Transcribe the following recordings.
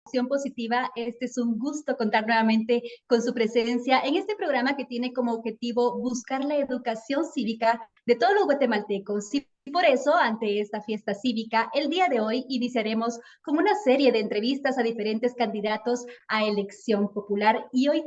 Acción Positiva. Este es un gusto contar nuevamente con su presencia en este programa que tiene como objetivo buscar la educación cívica de todos los guatemaltecos. Y por eso, ante esta fiesta cívica, el día de hoy iniciaremos con una serie de entrevistas a diferentes candidatos a elección popular. Y hoy,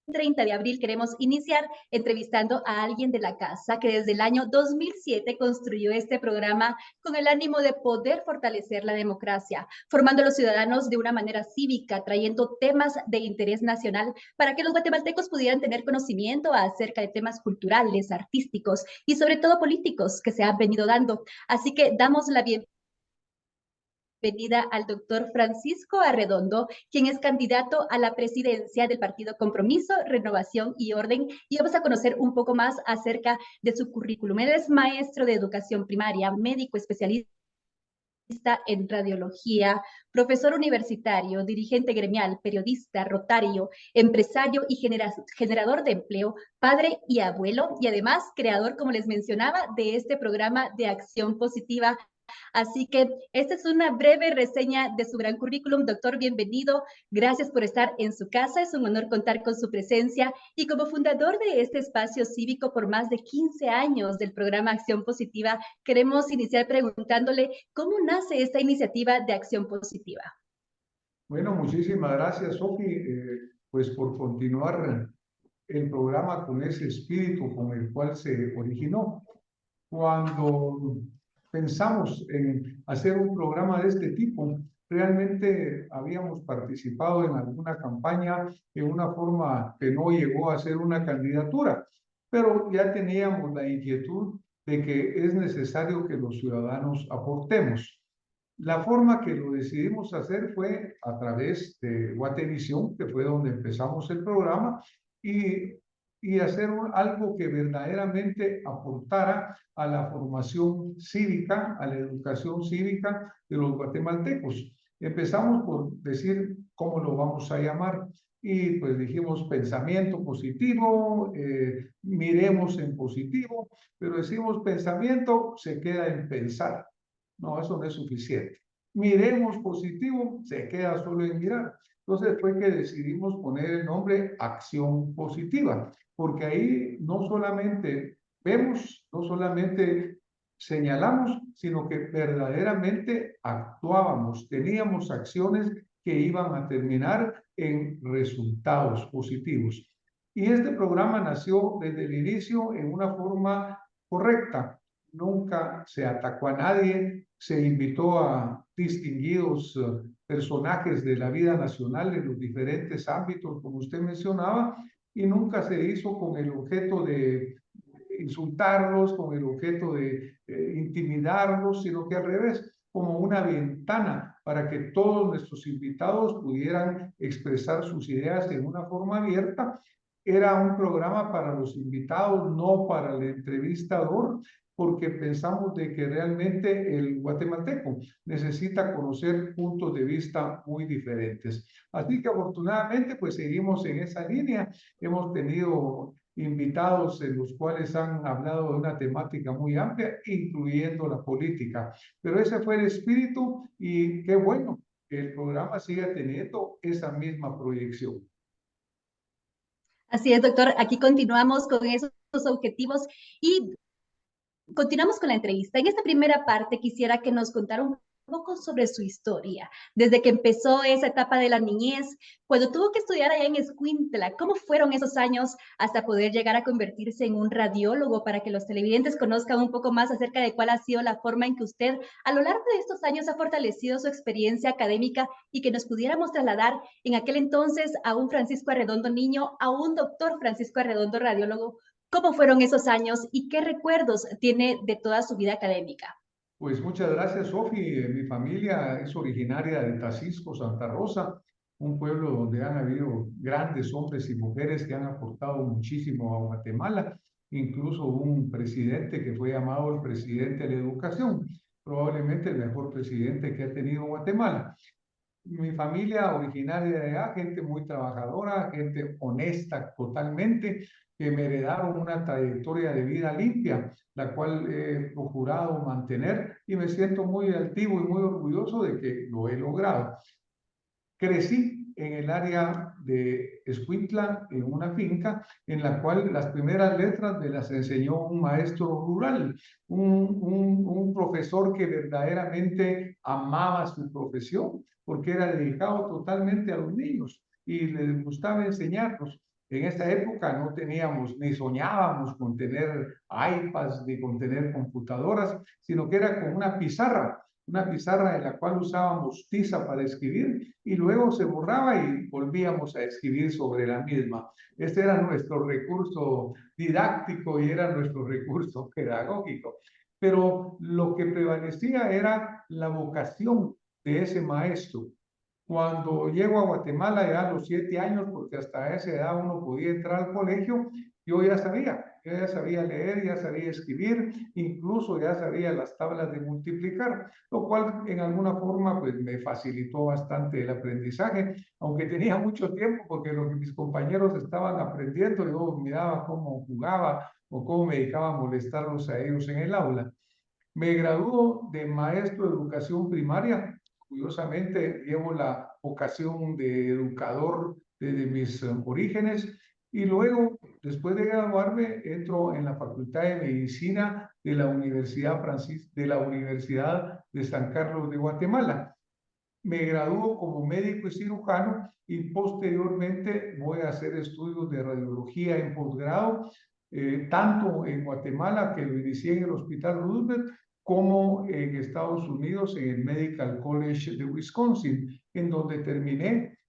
30 de abril, queremos iniciar entrevistando a alguien de la casa que desde el año 2007 construyó este programa con el ánimo de poder fortalecer la democracia, formando a los ciudadanos de una manera cívica, trayendo temas de interés nacional para que los guatemaltecos pudieran tener conocimiento acerca de temas culturales, artísticos y sobre todo políticos que se han venido dando. Así que damos la bienvenida al doctor Francisco Arredondo, quien es candidato a la presidencia del Partido Compromiso, Renovación y Orden, y vamos a conocer un poco más acerca de su currículum. Él es maestro de educación primaria, médico especialista en radiología, profesor universitario, dirigente gremial, periodista, rotario, empresario y generador de empleo, padre y abuelo, y además creador, como les mencionaba, de este programa de Acción Positiva. Así que esta es una breve reseña de su gran currículum. Doctor, bienvenido. Gracias por estar en su casa. Es un honor contar con su presencia. Y como fundador de este espacio cívico por más de 15 años del programa Acción Positiva, queremos iniciar preguntándole cómo nace esta iniciativa de Acción Positiva. Bueno, muchísimas gracias, Sofi, pues por continuar el programa con ese espíritu con el cual se originó. Cuando pensamos en hacer un programa de este tipo, realmente habíamos participado en alguna campaña en una forma que no llegó a ser una candidatura, pero ya teníamos la inquietud de que es necesario que los ciudadanos aportemos. La forma que lo decidimos hacer fue a través de Guatevisión, que fue donde empezamos el programa, y hacer algo que verdaderamente aportara a la formación cívica, a la educación cívica de los guatemaltecos. Empezamos por decir cómo lo vamos a llamar y pues dijimos pensamiento positivo, miremos en positivo, pero decimos pensamiento, se queda en pensar. No, eso no es suficiente. Miremos positivo, se queda solo en mirar. Entonces fue que decidimos poner el nombre Acción Positiva, porque ahí no solamente vemos, no solamente señalamos, sino que verdaderamente actuábamos, teníamos acciones que iban a terminar en resultados positivos. Y este programa nació desde el inicio en una forma correcta. Nunca se atacó a nadie, se invitó a distinguidos personajes de la vida nacional en los diferentes ámbitos, como usted mencionaba, y nunca se hizo con el objeto de insultarlos, con el objeto de intimidarlos, sino que al revés, como una ventana para que todos nuestros invitados pudieran expresar sus ideas en una forma abierta. Era un programa para los invitados, no para el entrevistador, porque pensamos de que realmente el guatemalteco necesita conocer puntos de vista muy diferentes. Así que afortunadamente pues seguimos en esa línea. Hemos tenido invitados en los cuales han hablado de una temática muy amplia, incluyendo la política. Pero ese fue el espíritu y qué bueno que el programa siga teniendo esa misma proyección. Así es, doctor. Aquí continuamos con esos objetivos y continuamos con la entrevista. En esta primera parte quisiera que nos contara un poco sobre su historia, desde que empezó esa etapa de la niñez, cuando tuvo que estudiar allá en Escuintla. ¿Cómo fueron esos años hasta poder llegar a convertirse en un radiólogo, para que los televidentes conozcan un poco más acerca de cuál ha sido la forma en que usted a lo largo de estos años ha fortalecido su experiencia académica y que nos pudiéramos trasladar en aquel entonces a un Francisco Arredondo niño, a un doctor Francisco Arredondo radiólogo? ¿Cómo fueron esos años y qué recuerdos tiene de toda su vida académica? Pues muchas gracias, Sofi. Mi familia es originaria de Tacisco, Santa Rosa, un pueblo donde han habido grandes hombres y mujeres que han aportado muchísimo a Guatemala, incluso un presidente que fue llamado el presidente de la educación, probablemente el mejor presidente que ha tenido Guatemala. Mi familia originaria de allá, gente muy trabajadora, gente honesta totalmente, que me heredaron una trayectoria de vida limpia, la cual he procurado mantener y me siento muy altivo y muy orgulloso de que lo he logrado. Crecí en el área de Escuintla, en una finca en la cual las primeras letras me las enseñó un maestro rural, un profesor que verdaderamente amaba su profesión porque era dedicado totalmente a los niños y les gustaba enseñarlos. En esa época no teníamos ni soñábamos con tener iPads ni con tener computadoras, sino que era con una pizarra en la cual usábamos tiza para escribir y luego se borraba y volvíamos a escribir sobre la misma. Este era nuestro recurso didáctico y era nuestro recurso pedagógico. Pero lo que prevalecía era la vocación de ese maestro. Cuando llego a Guatemala ya a los 7 años, porque hasta esa edad uno podía entrar al colegio, yo ya sabía leer, ya sabía escribir, incluso ya sabía las tablas de multiplicar, lo cual en alguna forma pues me facilitó bastante el aprendizaje, aunque tenía mucho tiempo porque lo que mis compañeros estaban aprendiendo, yo miraba cómo jugaba o cómo me dedicaba a molestarlos a ellos en el aula. Me graduó de maestro de educación primaria. Curiosamente, llevo la vocación de educador desde mis orígenes. Y luego, después de graduarme, entro en la Facultad de Medicina de la Universidad de San Carlos de Guatemala. Me graduó como médico y cirujano y posteriormente voy a hacer estudios de radiología en posgrado, tanto en Guatemala, que lo inicié en el Hospital Roosevelt, como en Estados Unidos, en el Medical College de Wisconsin, en donde terminé.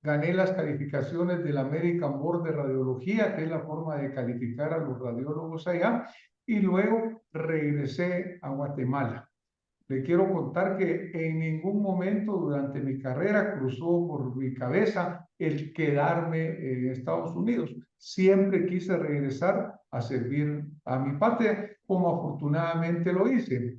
Gané las calificaciones del American Board de Radiología, que es la forma de calificar a los radiólogos allá, y luego regresé a Guatemala. Le quiero contar que en ningún momento durante mi carrera cruzó por mi cabeza el quedarme en Estados Unidos. Siempre quise regresar a servir a mi patria, como afortunadamente lo hice.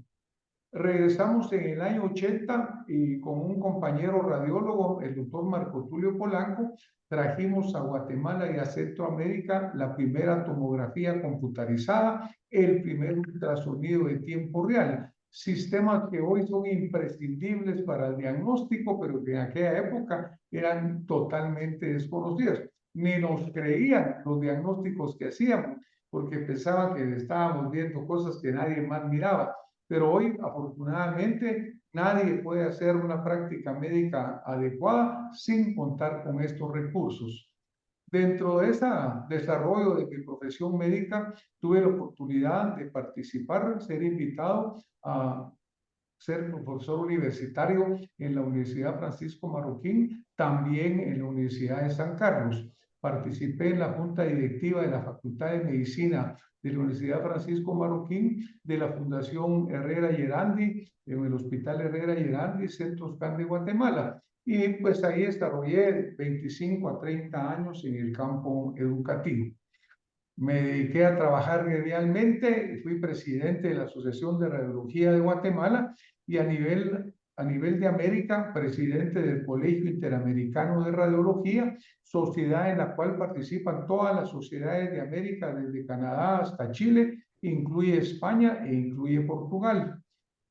Regresamos en el año 80 y con un compañero radiólogo, el doctor Marco Tulio Polanco, trajimos a Guatemala y a Centroamérica la primera tomografía computarizada, el primer ultrasonido de tiempo real, sistemas que hoy son imprescindibles para el diagnóstico, pero que en aquella época eran totalmente desconocidos. Ni nos creían los diagnósticos que hacíamos, porque pensaban que estábamos viendo cosas que nadie más miraba. Pero hoy, afortunadamente, nadie puede hacer una práctica médica adecuada sin contar con estos recursos. Dentro de ese desarrollo de mi profesión médica, tuve la oportunidad de participar, ser invitado a ser profesor universitario en la Universidad Francisco Marroquín, también en la Universidad de San Carlos. Participé en la junta directiva de la Facultad de Medicina de la Universidad Francisco Marroquín, de la Fundación Herrera Yerandi, en el Hospital Herrera Yerandi, Centro Scan de Guatemala. Y pues ahí desarrollé 25 a 30 años en el campo educativo. Me dediqué a trabajar gremialmente, fui presidente de la Asociación de Radiología de Guatemala y a nivel de América, presidente del Colegio Interamericano de Radiología, sociedad en la cual participan todas las sociedades de América, desde Canadá hasta Chile, incluye España e incluye Portugal.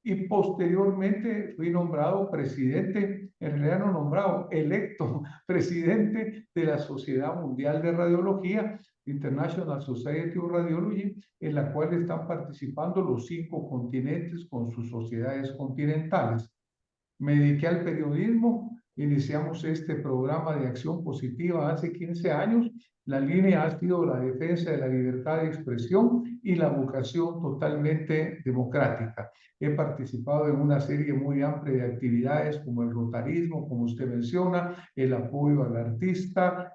Y posteriormente fui nombrado presidente, en realidad no nombrado, electo presidente de la Sociedad Mundial de Radiología, International Society of Radiology, en la cual están participando los 5 continentes con sus sociedades continentales. Me dediqué al periodismo, iniciamos este programa de acción positiva hace 15 años. La línea ha sido la defensa de la libertad de expresión y la vocación totalmente democrática. He participado en una serie muy amplia de actividades como el rotarismo, como usted menciona, el apoyo al artista.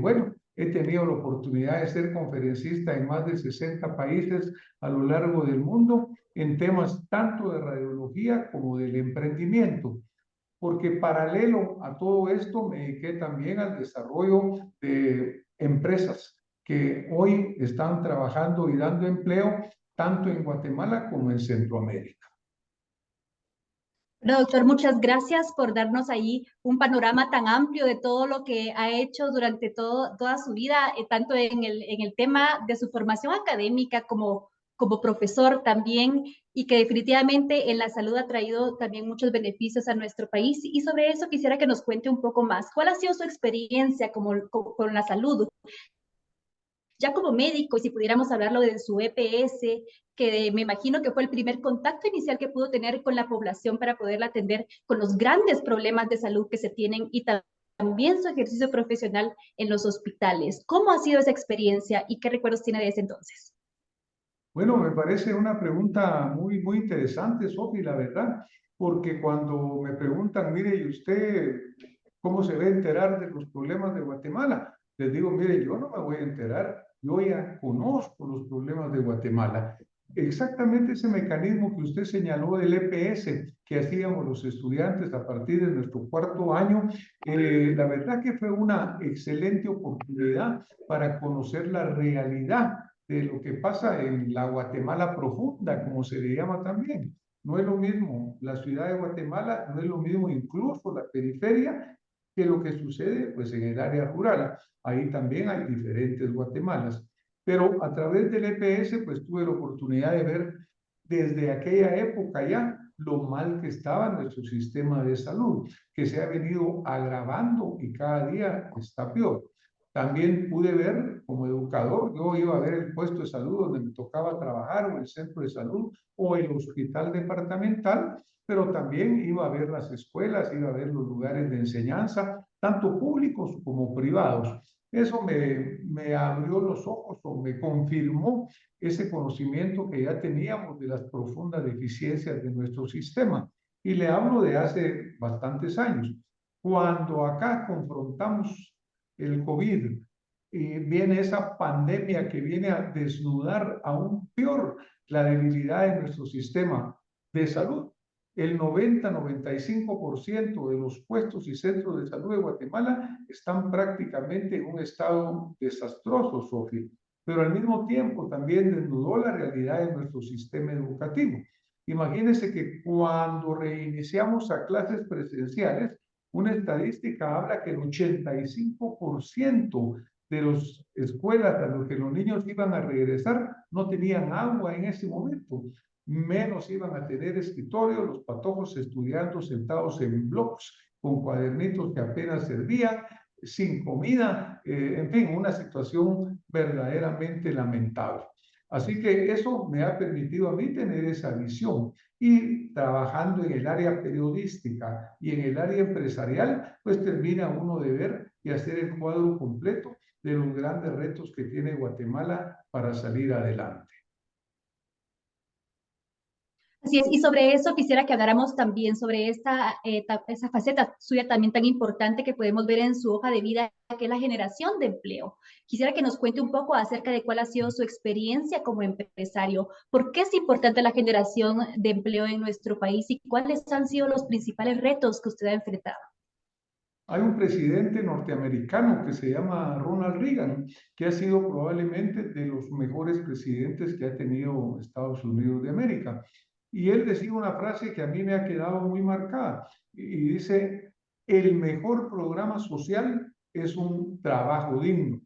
Bueno, he tenido la oportunidad de ser conferencista en más de 60 países a lo largo del mundo en temas tanto de radiología como del emprendimiento, porque paralelo a todo esto me dediqué también al desarrollo de empresas que hoy están trabajando y dando empleo tanto en Guatemala como en Centroamérica. Bueno, doctor, muchas gracias por darnos ahí un panorama tan amplio de todo lo que ha hecho durante toda su vida, tanto en el tema de su formación académica como profesor también, y que definitivamente en la salud ha traído también muchos beneficios a nuestro país. Y sobre eso quisiera que nos cuente un poco más. ¿Cuál ha sido su experiencia con la salud? Ya como médico, y si pudiéramos hablarlo de su EPS, que me imagino que fue el primer contacto inicial que pudo tener con la población para poderla atender con los grandes problemas de salud que se tienen, y también su ejercicio profesional en los hospitales. ¿Cómo ha sido esa experiencia y qué recuerdos tiene de ese entonces? Bueno, me parece una pregunta muy interesante, Sofi, la verdad, porque cuando me preguntan, mire, ¿y usted cómo se va a enterar de los problemas de Guatemala? Les digo, mire, yo no me voy a enterar, yo ya conozco los problemas de Guatemala. Exactamente ese mecanismo que usted señaló del EPS que hacíamos los estudiantes a partir de nuestro cuarto año, la verdad que fue una excelente oportunidad para conocer la realidad de lo que pasa en la Guatemala profunda, como se le llama también. No es lo mismo la ciudad de Guatemala, no es lo mismo incluso la periferia que lo que sucede pues en el área rural. Ahí también hay diferentes Guatemalas. Pero a través del EPS pues tuve la oportunidad de ver desde aquella época ya lo mal que estaba nuestro sistema de salud, que se ha venido agravando y cada día está peor. También pude ver como educador, yo iba a ver el puesto de salud donde me tocaba trabajar o el centro de salud o el hospital departamental, pero también iba a ver las escuelas, iba a ver los lugares de enseñanza, tanto públicos como privados. Eso me abrió los ojos o me confirmó ese conocimiento que ya teníamos de las profundas deficiencias de nuestro sistema. Y le hablo de hace bastantes años. Cuando acá confrontamos el COVID y viene esa pandemia que viene a desnudar aún peor la debilidad de nuestro sistema de salud. El 90-95% de los puestos y centros de salud de Guatemala están prácticamente en un estado desastroso, Sofía, pero al mismo tiempo también desnudó la realidad de nuestro sistema educativo. Imagínense que cuando reiniciamos a clases presenciales, una estadística habla que el 85% de las escuelas a las que los niños iban a regresar no tenían agua en ese momento, menos iban a tener escritorios, los patojos estudiando sentados en blocs con cuadernitos que apenas servían, sin comida, en fin, una situación verdaderamente lamentable. Así que eso me ha permitido a mí tener esa visión y trabajando en el área periodística y en el área empresarial, pues termina uno de ver y hacer el cuadro completo de los grandes retos que tiene Guatemala para salir adelante. Así es, y sobre eso quisiera que habláramos también sobre esa faceta suya también tan importante que podemos ver en su hoja de vida, que es la generación de empleo. Quisiera que nos cuente un poco acerca de cuál ha sido su experiencia como empresario, por qué es importante la generación de empleo en nuestro país y cuáles han sido los principales retos que usted ha enfrentado. Hay un presidente norteamericano que se llama Ronald Reagan, que ha sido probablemente de los mejores presidentes que ha tenido Estados Unidos de América. Y él decía una frase que a mí me ha quedado muy marcada y dice, el mejor programa social es un trabajo digno.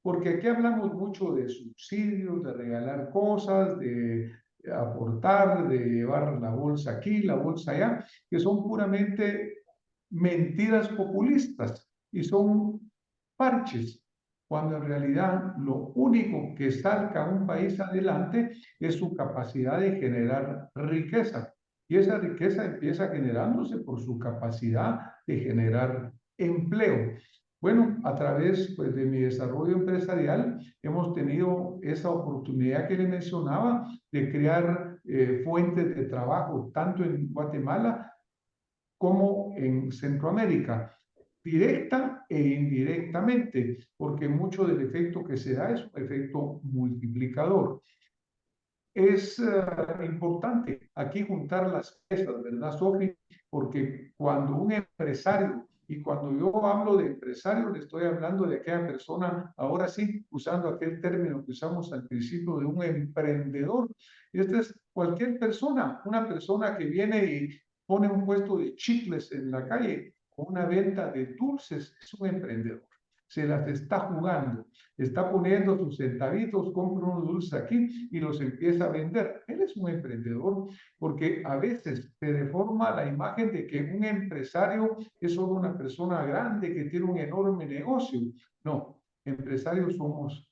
Porque aquí hablamos mucho de subsidios, de regalar cosas, de aportar, de llevar la bolsa aquí, la bolsa allá, que son puramente mentiras populistas y son parches, cuando en realidad lo único que saca a un país adelante es su capacidad de generar riqueza. Y esa riqueza empieza generándose por su capacidad de generar empleo. Bueno, a través pues, de mi desarrollo empresarial hemos tenido esa oportunidad que le mencionaba de crear fuentes de trabajo tanto en Guatemala como en Centroamérica, directa e indirectamente, porque mucho del efecto que se da es un efecto multiplicador. Es importante aquí juntar las piezas, ¿verdad, Sofi? Porque cuando un empresario, y cuando yo hablo de empresario, le estoy hablando de aquella persona, ahora sí, usando aquel término que usamos al principio de un emprendedor. Y este es cualquier persona, una persona que viene y pone un puesto de chicles en la calle o una venta de dulces, es un emprendedor. Se las está jugando, está poniendo sus centavitos, compra unos dulces aquí y los empieza a vender. Él es un emprendedor porque a veces se deforma la imagen de que un empresario es solo una persona grande que tiene un enorme negocio. No, empresarios somos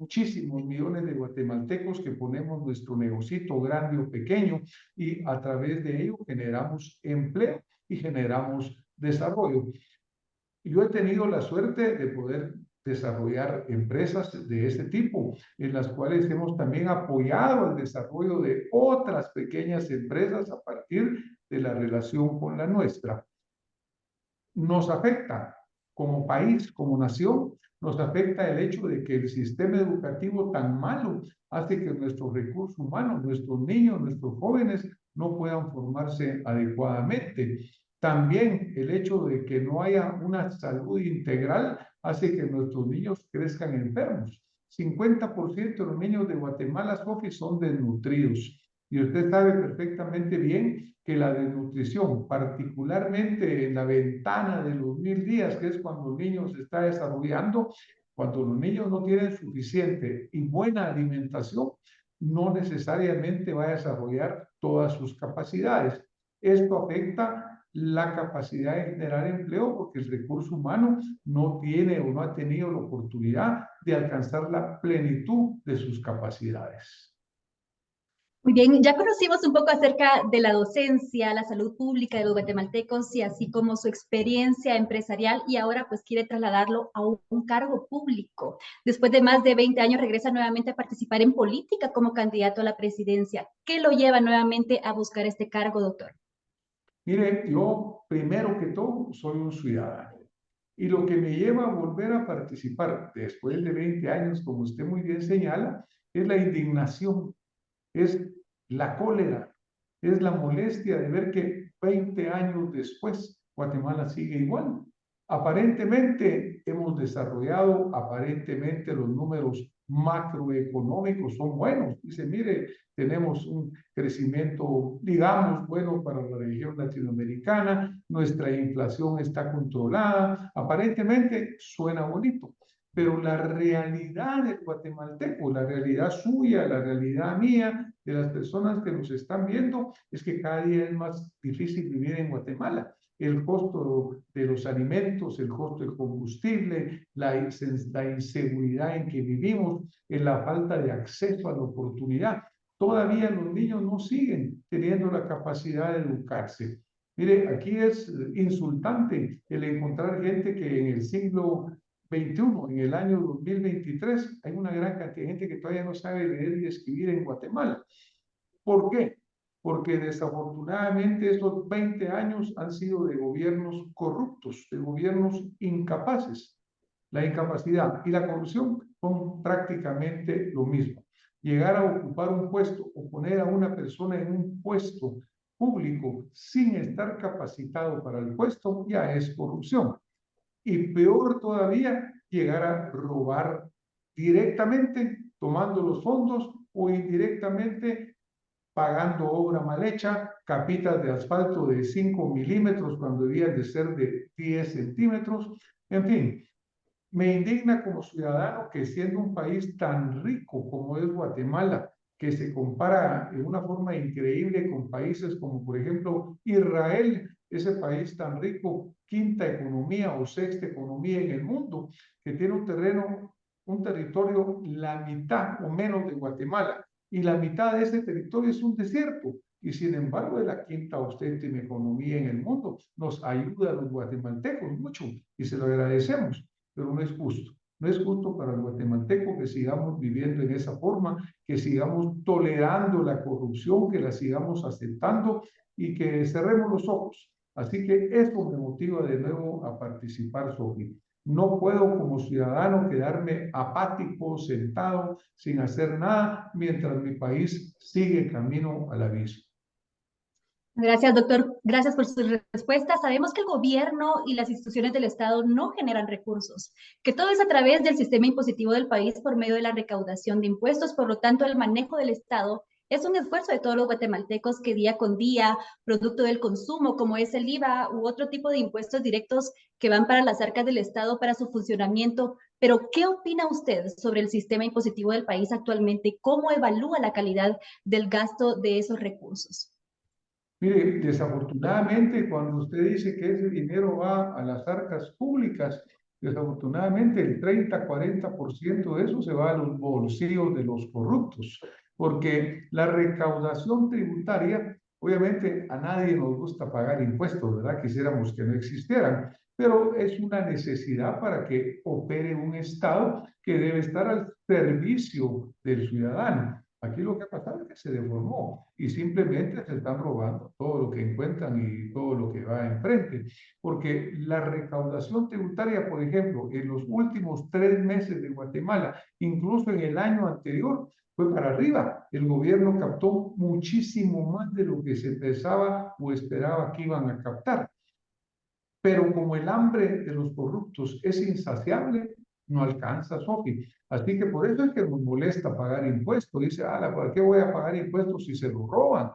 muchísimos millones de guatemaltecos que ponemos nuestro negocito grande o pequeño y a través de ello generamos empleo y generamos desarrollo. Yo he tenido la suerte de poder desarrollar empresas de este tipo, en las cuales hemos también apoyado el desarrollo de otras pequeñas empresas a partir de la relación con la nuestra. Nos afecta como país, como nación, nos afecta el hecho de que el sistema educativo tan malo hace que nuestros recursos humanos, nuestros niños, nuestros jóvenes no puedan formarse adecuadamente. También el hecho de que no haya una salud integral hace que nuestros niños crezcan enfermos. 50% de los niños de Guatemala, Sofi, son desnutridos. Y usted sabe perfectamente bien que la desnutrición, particularmente en la ventana de los 1000 días, que es cuando el niño se está desarrollando, cuando los niños no tienen suficiente y buena alimentación, no necesariamente va a desarrollar todas sus capacidades. Esto afecta la capacidad de generar empleo porque el recurso humano no tiene o no ha tenido la oportunidad de alcanzar la plenitud de sus capacidades. Muy bien, ya conocimos un poco acerca de la docencia, la salud pública de los guatemaltecos y así como su experiencia empresarial y ahora pues quiere trasladarlo a un cargo público. Después de más de 20 años regresa nuevamente a participar en política como candidato a la presidencia. ¿Qué lo lleva nuevamente a buscar este cargo, doctor? Mire, yo primero que todo soy un ciudadano. Y lo que me lleva a volver a participar después de 20 años, como usted muy bien señala, es la indignación, es la cólera, es la molestia de ver que 20 años después Guatemala sigue igual. Aparentemente hemos desarrollado, aparentemente los números macroeconómicos son buenos. Dice, mire, tenemos un crecimiento, digamos, bueno para la región latinoamericana, nuestra inflación está controlada, aparentemente suena bonito, pero la realidad del guatemalteco, la realidad suya, la realidad mía, de las personas que nos están viendo, es que cada día es más difícil vivir en Guatemala. El costo de los alimentos, el costo del combustible, la inseguridad en que vivimos, la falta de acceso a la oportunidad. Todavía los niños no siguen teniendo la capacidad de educarse. Mire, aquí es insultante el encontrar gente que en el siglo 21, en el año 2023, hay una gran cantidad de gente que todavía no sabe leer y escribir en Guatemala. ¿Por qué? Porque desafortunadamente estos 20 años han sido de gobiernos corruptos, de gobiernos incapaces. La incapacidad y la corrupción son prácticamente lo mismo. Llegar a ocupar un puesto o poner a una persona en un puesto público sin estar capacitado para el puesto ya es corrupción. Y peor todavía, llegar a robar directamente tomando los fondos o indirectamente pagando obra mal hecha, capitas de asfalto de 5 milímetros cuando debían de ser de 10 centímetros. En fin, me indigna como ciudadano que siendo un país tan rico como es Guatemala, que se compara de una forma increíble con países como por ejemplo Israel, ese país tan rico, quinta economía o sexta economía en el mundo, que tiene un terreno, un territorio la mitad o menos de Guatemala, y la mitad de ese territorio es un desierto, y sin embargo es la quinta o séptima economía en el mundo. Nos ayuda a los guatemaltecos mucho y se lo agradecemos, pero no es justo. No es justo para el guatemalteco que sigamos viviendo en esa forma, que sigamos tolerando la corrupción, que la sigamos aceptando y que cerremos los ojos. Así que eso me motiva de nuevo a participar, Sofi. No puedo como ciudadano quedarme apático, sentado, sin hacer nada, mientras mi país sigue camino al abismo. Gracias, doctor. Gracias por sus respuestas. Sabemos que el gobierno y las instituciones del Estado no generan recursos, que todo es a través del sistema impositivo del país por medio de la recaudación de impuestos. Por lo tanto, el manejo del Estado Es un esfuerzo de todos los guatemaltecos que día con día, producto del consumo, como es el IVA u otro tipo de impuestos directos que van para las arcas del Estado para su funcionamiento. Pero, ¿qué opina usted sobre el sistema impositivo del país actualmente? ¿Cómo evalúa la calidad del gasto de esos recursos? Mire, desafortunadamente, cuando usted dice que ese dinero va a las arcas públicas, desafortunadamente el 30-40% de eso se va a los bolsillos de los corruptos, porque la recaudación tributaria, obviamente a nadie nos gusta pagar impuestos, ¿verdad? Quisiéramos que no existieran, pero es una necesidad para que opere un Estado que debe estar al servicio del ciudadano. Aquí lo que ha pasado es que se deformó y simplemente se están robando todo lo que encuentran y todo lo que va enfrente. Porque la recaudación tributaria, por ejemplo, en los últimos 3 meses de Guatemala, incluso en el año anterior, fue para arriba. El gobierno captó muchísimo más de lo que se pensaba o esperaba que iban a captar. Pero como el hambre de los corruptos es insaciable, no alcanza, Sofi. Así que por eso es que nos molesta pagar impuestos. Dice, ¿para qué voy a pagar impuestos si se lo roban?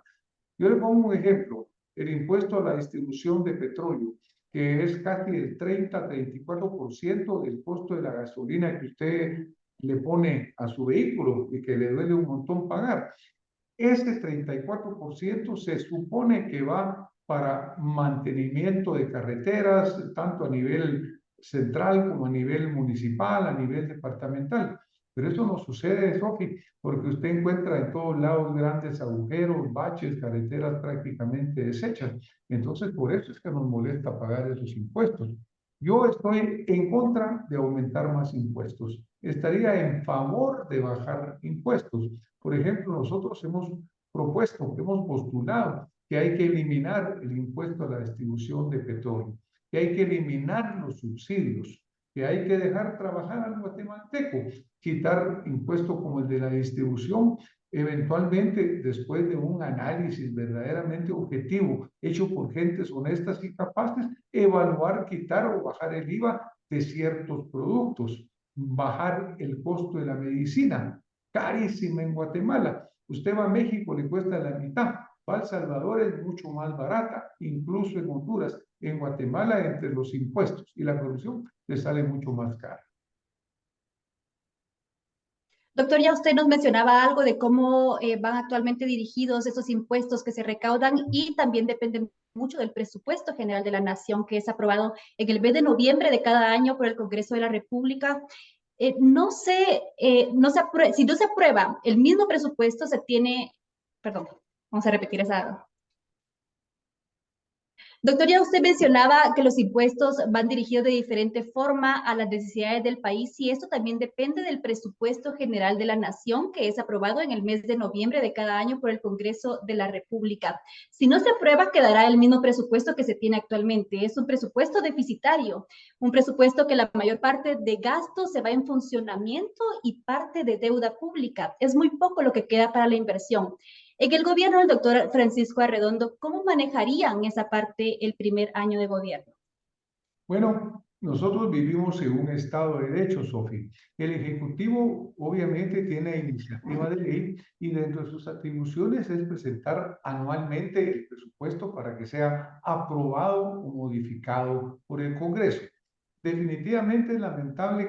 Yo le pongo un ejemplo, el impuesto a la distribución de petróleo, que es casi el 30-34% del costo de la gasolina que usted le pone a su vehículo y que le duele un montón pagar. Ese 34% se supone que va para mantenimiento de carreteras, tanto a nivel central como a nivel municipal, a nivel departamental. Pero eso no sucede, Sofi, porque usted encuentra en todos lados grandes agujeros, baches, carreteras prácticamente deshechas. Entonces, por eso es que nos molesta pagar esos impuestos. Yo estoy en contra de aumentar más impuestos. Estaría en favor de bajar impuestos. Por ejemplo, nosotros hemos propuesto, hemos postulado que hay que eliminar el impuesto a la distribución de petróleo, que hay que eliminar los subsidios, que hay que dejar trabajar al guatemalteco, quitar impuestos como el de la distribución, eventualmente después de un análisis verdaderamente objetivo, hecho por gentes honestas y capaces, evaluar, quitar o bajar el IVA de ciertos productos, bajar el costo de la medicina, carísima en Guatemala. Usted va a México, le cuesta la mitad. Va a El Salvador, es mucho más barata, incluso en Honduras. En Guatemala, entre los impuestos y la producción, le sale mucho más cara. Doctor, ya usted nos mencionaba algo de cómo van actualmente dirigidos esos impuestos que se recaudan y también dependen mucho del presupuesto general de la nación que es aprobado en el mes de noviembre de cada año por el Congreso de la República. Si no se aprueba el mismo presupuesto, perdón, vamos a repetir esa. Doctor, ya usted mencionaba que los impuestos van dirigidos de diferente forma a las necesidades del país y esto también depende del presupuesto general de la nación que es aprobado en el mes de noviembre de cada año por el Congreso de la República. Si no se aprueba, quedará el mismo presupuesto que se tiene actualmente. Es un presupuesto deficitario, un presupuesto que la mayor parte de gastos se va en funcionamiento y parte de deuda pública. Es muy poco lo que queda para la inversión. En el gobierno del doctor Francisco Arredondo, ¿cómo manejarían esa parte el primer año de gobierno? Bueno, nosotros vivimos en un Estado de Derecho, Sofi. El Ejecutivo obviamente tiene iniciativa de ley y dentro de sus atribuciones es presentar anualmente el presupuesto para que sea aprobado o modificado por el Congreso. Definitivamente es lamentable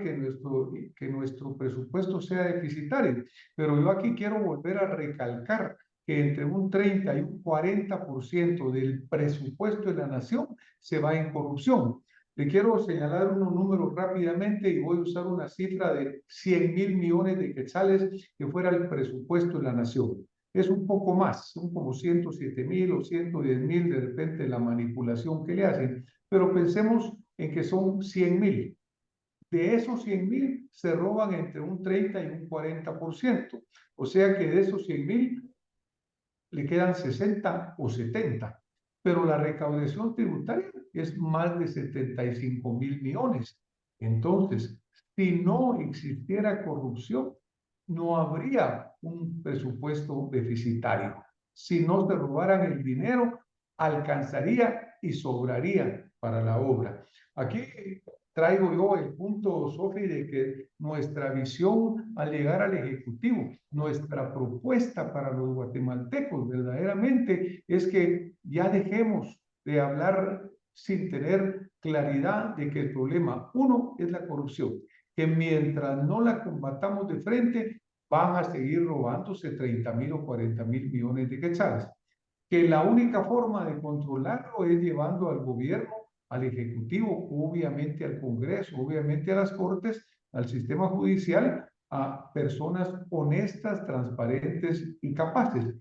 que nuestro presupuesto sea deficitario, pero yo aquí quiero volver a recalcar que entre un 30 y un 40% del presupuesto de la nación se va en corrupción. Le quiero señalar unos números rápidamente y voy a usar una cifra de 100.000 millones de quetzales que fuera el presupuesto de la nación. Es un poco más, son como 107.000 o 110.000 de repente la manipulación que le hacen, pero pensemos en que son 100.000. De esos 100.000 se roban entre un 30 y un 40%. O sea que de esos 100.000 le quedan 60 o 70. Pero la recaudación tributaria es más de 75.000 millones. Entonces, si no existiera corrupción, no habría un presupuesto deficitario. Si no se robaran el dinero, alcanzaría y sobraría para la obra. Aquí traigo yo el punto, Sofi, de que nuestra visión al llegar al Ejecutivo, nuestra propuesta para los guatemaltecos verdaderamente es que ya dejemos de hablar sin tener claridad de que el problema, uno, es la corrupción, que mientras no la combatamos de frente, van a seguir robándose 30.000 o 40.000 millones de quetzales. Que la única forma de controlarlo es llevando al gobierno, al Ejecutivo, obviamente al Congreso, obviamente a las Cortes, al sistema judicial, a personas honestas, transparentes y capaces.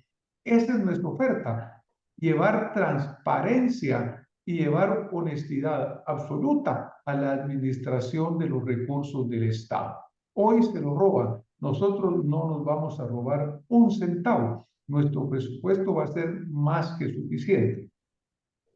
Esa es nuestra oferta, llevar transparencia y llevar honestidad absoluta a la administración de los recursos del Estado. Hoy se lo roban, nosotros no nos vamos a robar un centavo. Nuestro presupuesto va a ser más que suficiente.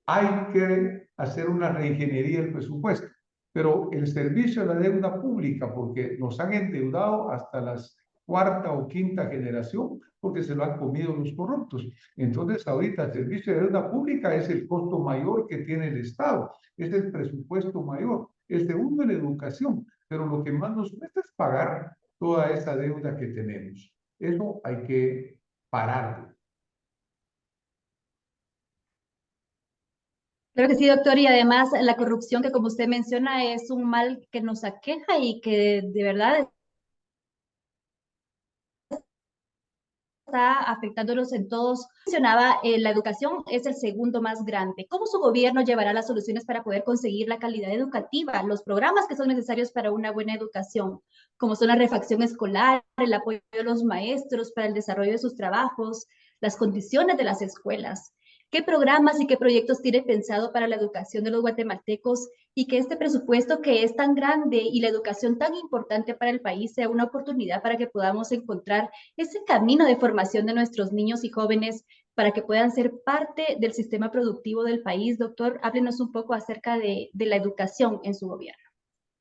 Hay que hacer una reingeniería del presupuesto, pero el servicio de la deuda pública, porque nos han endeudado hasta las cuarta o quinta generación, porque se lo han comido los corruptos. Entonces, ahorita el servicio de deuda pública es el costo mayor que tiene el Estado, es el presupuesto mayor. El segundo en educación, pero lo que más nos cuesta es pagar toda esa deuda que tenemos. Eso hay que pararlo. Claro que sí, doctor, y además la corrupción que como usted menciona es un mal que nos aqueja y que de verdad está afectándonos en todos. Mencionaba, la educación es el segundo más grande. ¿Cómo su gobierno llevará las soluciones para poder conseguir la calidad educativa, los programas que son necesarios para una buena educación, como son la refacción escolar, el apoyo de los maestros para el desarrollo de sus trabajos, las condiciones de las escuelas? ¿Qué programas y qué proyectos tiene pensado para la educación de los guatemaltecos y que este presupuesto que es tan grande y la educación tan importante para el país sea una oportunidad para que podamos encontrar ese camino de formación de nuestros niños y jóvenes para que puedan ser parte del sistema productivo del país? Doctor, háblenos un poco acerca de la educación en su gobierno.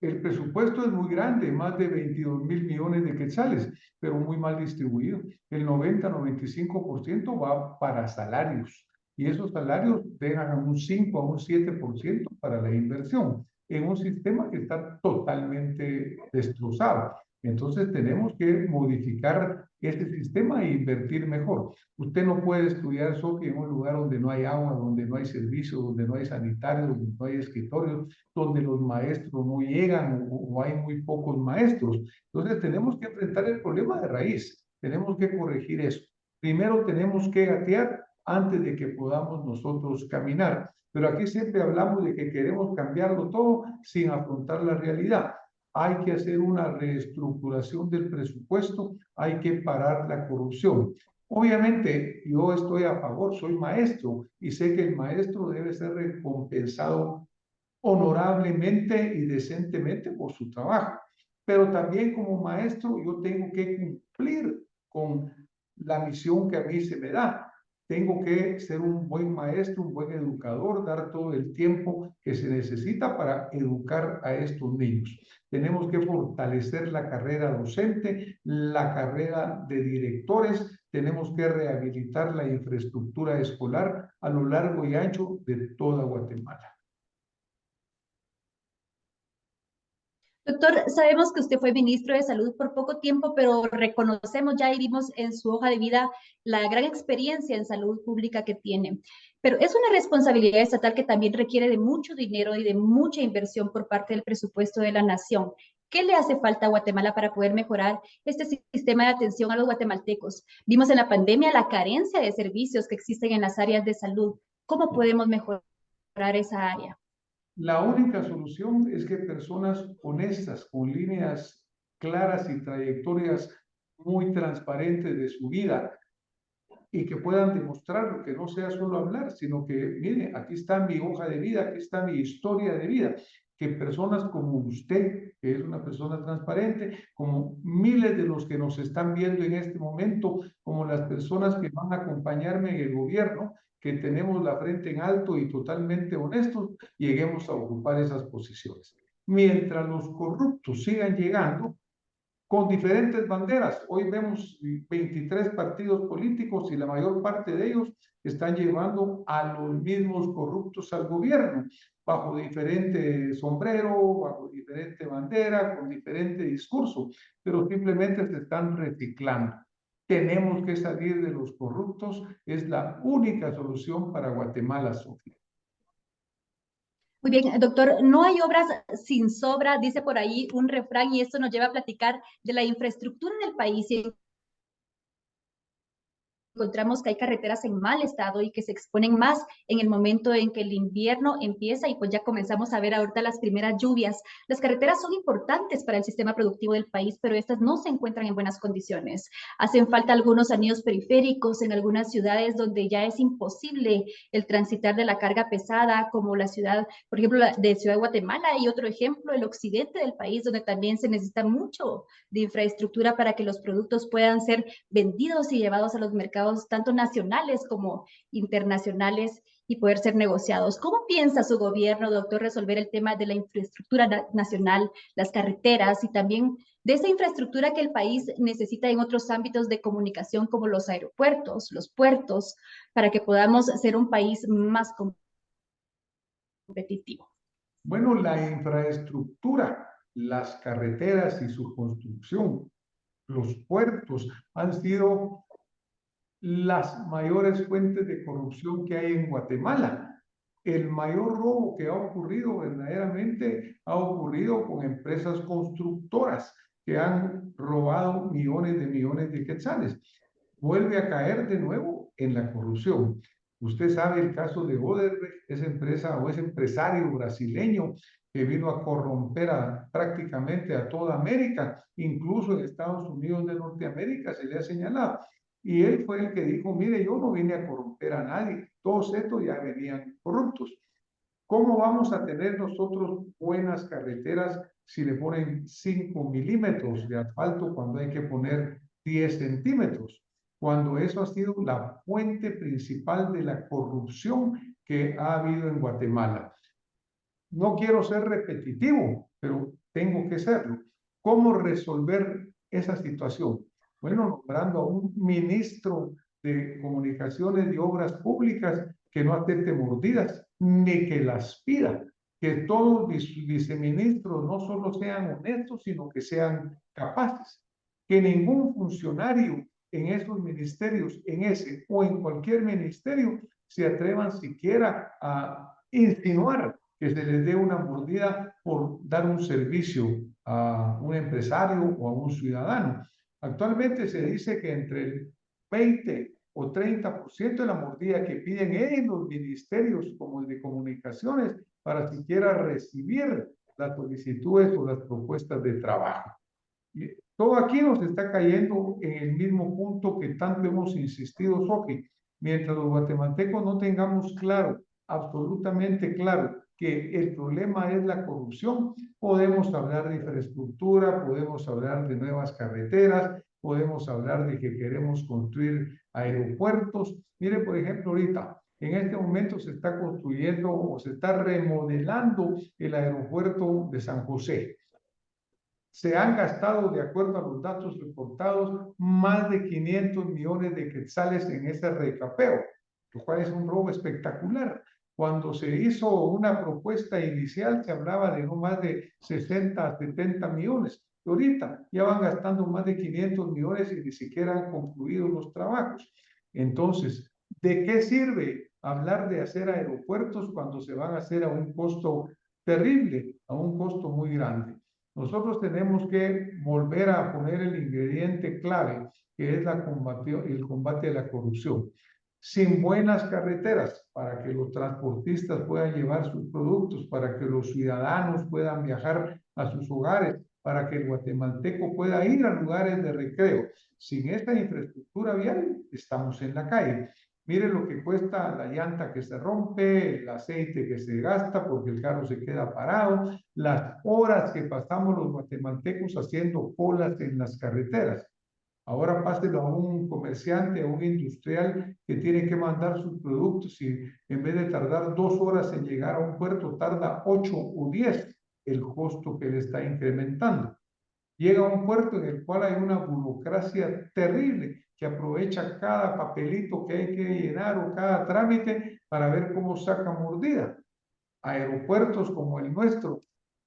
El presupuesto es muy grande, más de 22.000 millones de quetzales, pero muy mal distribuido. El 90-95% va para salarios y esos salarios dejan un 5 a un 7% para la inversión en un sistema que está totalmente destrozado. Entonces tenemos que modificar este sistema e invertir mejor. Usted no puede estudiar, Sofi, en un lugar donde no hay agua, donde no hay servicios, donde no hay sanitarios, donde no hay escritorios, donde los maestros no llegan o hay muy pocos maestros. Entonces tenemos que enfrentar el problema de raíz, tenemos que corregir eso. Primero tenemos que gatear antes de que podamos nosotros caminar. Pero aquí siempre hablamos de que queremos cambiarlo todo sin afrontar la realidad. Hay que hacer una reestructuración del presupuesto, hay que parar la corrupción. Obviamente, yo estoy a favor, soy maestro y sé que el maestro debe ser recompensado honorablemente y decentemente por su trabajo. Pero también como maestro yo tengo que cumplir con la misión que a mí se me da. Tengo que ser un buen maestro, un buen educador, dar todo el tiempo que se necesita para educar a estos niños. Tenemos que fortalecer la carrera docente, la carrera de directores, tenemos que rehabilitar la infraestructura escolar a lo largo y ancho de toda Guatemala. Doctor, sabemos que usted fue ministro de Salud por poco tiempo, pero reconocemos ya y vimos en su hoja de vida la gran experiencia en salud pública que tiene. Pero es una responsabilidad estatal que también requiere de mucho dinero y de mucha inversión por parte del presupuesto de la nación. ¿Qué le hace falta a Guatemala para poder mejorar este sistema de atención a los guatemaltecos? Vimos en la pandemia la carencia de servicios que existen en las áreas de salud. ¿Cómo podemos mejorar esa área? La única solución es que personas honestas, con líneas claras y trayectorias muy transparentes de su vida y que puedan demostrarlo, que no sea solo hablar, sino que, mire, aquí está mi hoja de vida, aquí está mi historia de vida, que personas como usted, que es una persona transparente, como miles de los que nos están viendo en este momento, como las personas que van a acompañarme en el gobierno, que tenemos la frente en alto y totalmente honestos, lleguemos a ocupar esas posiciones. Mientras los corruptos sigan llegando, con diferentes banderas. Hoy vemos 23 partidos políticos y la mayor parte de ellos están llevando a los mismos corruptos al gobierno, bajo diferente sombrero, bajo diferente bandera, con diferente discurso, pero simplemente se están reciclando. Tenemos que salir de los corruptos, es la única solución para Guatemala, Sofía. Muy bien, doctor, no hay obras sin sobra, dice por ahí un refrán, y esto nos lleva a platicar de la infraestructura en el país. Y encontramos que hay carreteras en mal estado y que se exponen más en el momento en que el invierno empieza y pues ya comenzamos a ver ahorita las primeras lluvias. Las carreteras son importantes para el sistema productivo del país, pero estas no se encuentran en buenas condiciones. Hacen falta algunos anillos periféricos en algunas ciudades donde ya es imposible el transitar de la carga pesada, como la ciudad, por ejemplo, de Ciudad de Guatemala, y otro ejemplo, el occidente del país, donde también se necesita mucho de infraestructura para que los productos puedan ser vendidos y llevados a los mercados tanto nacionales como internacionales y poder ser negociados. ¿Cómo piensa su gobierno, doctor, resolver el tema de la infraestructura nacional, las carreteras y también de esa infraestructura que el país necesita en otros ámbitos de comunicación como los aeropuertos, los puertos, para que podamos ser un país más competitivo? Bueno, la infraestructura, las carreteras y su construcción, los puertos han sido las mayores fuentes de corrupción que hay en Guatemala. El mayor robo que ha ocurrido verdaderamente ha ocurrido con empresas constructoras que han robado millones de quetzales. Vuelve a caer de nuevo en la corrupción. Usted sabe el caso de Odebrecht, esa empresa o ese empresario brasileño que vino a corromper prácticamente a toda América, incluso en Estados Unidos de Norteamérica se le ha señalado. Y él fue el que dijo, mire, yo no vine a corromper a nadie, todos estos ya venían corruptos. ¿Cómo vamos a tener nosotros buenas carreteras si le ponen 5 milímetros de asfalto cuando hay que poner 10 centímetros? Cuando eso ha sido la fuente principal de la corrupción que ha habido en Guatemala. No quiero ser repetitivo, pero tengo que serlo. ¿Cómo resolver esa situación? Bueno, nombrando a un ministro de Comunicaciones y Obras Públicas que no acepte mordidas, ni que las pida. Que todos los viceministros no solo sean honestos, sino que sean capaces. Que ningún funcionario en esos ministerios, en ese o en cualquier ministerio, se atrevan siquiera a insinuar que se les dé una mordida por dar un servicio a un empresario o a un ciudadano. Actualmente se dice que entre el 20 o 30% de la mordida que piden en los ministerios como el de comunicaciones para siquiera recibir las solicitudes o las propuestas de trabajo. Y todo aquí nos está cayendo en el mismo punto que tanto hemos insistido, Sofi. Mientras los guatemaltecos no tengamos claro, absolutamente claro, que el problema es la corrupción, podemos hablar de infraestructura, podemos hablar de nuevas carreteras, podemos hablar de que queremos construir aeropuertos. Mire, por ejemplo, ahorita, en este momento se está construyendo o se está remodelando el aeropuerto de San José. Se han gastado, de acuerdo a los datos reportados, más de 500 millones de quetzales en ese recapeo, lo cual es un robo espectacular. Cuando se hizo una propuesta inicial, se hablaba de no más de 60 a 70 millones. Y ahorita ya van gastando más de 500 millones y ni siquiera han concluido los trabajos. Entonces, ¿de qué sirve hablar de hacer aeropuertos cuando se van a hacer a un costo terrible, a un costo muy grande? Nosotros tenemos que volver a poner el ingrediente clave, que es el combate a la corrupción. Sin buenas carreteras para que los transportistas puedan llevar sus productos, para que los ciudadanos puedan viajar a sus hogares, para que el guatemalteco pueda ir a lugares de recreo. Sin esta infraestructura vial, estamos en la calle. Mire lo que cuesta la llanta que se rompe, el aceite que se gasta porque el carro se queda parado, las horas que pasamos los guatemaltecos haciendo colas en las carreteras. Ahora páselo a un comerciante, a un industrial que tiene que mandar sus productos y en vez de tardar 2 horas en llegar a un puerto, tarda 8 o 10 el costo que le está incrementando. llega a un puerto en el cual hay una burocracia terrible que aprovecha cada papelito que hay que llenar o cada trámite para ver cómo saca mordida. Aeropuertos como el nuestro,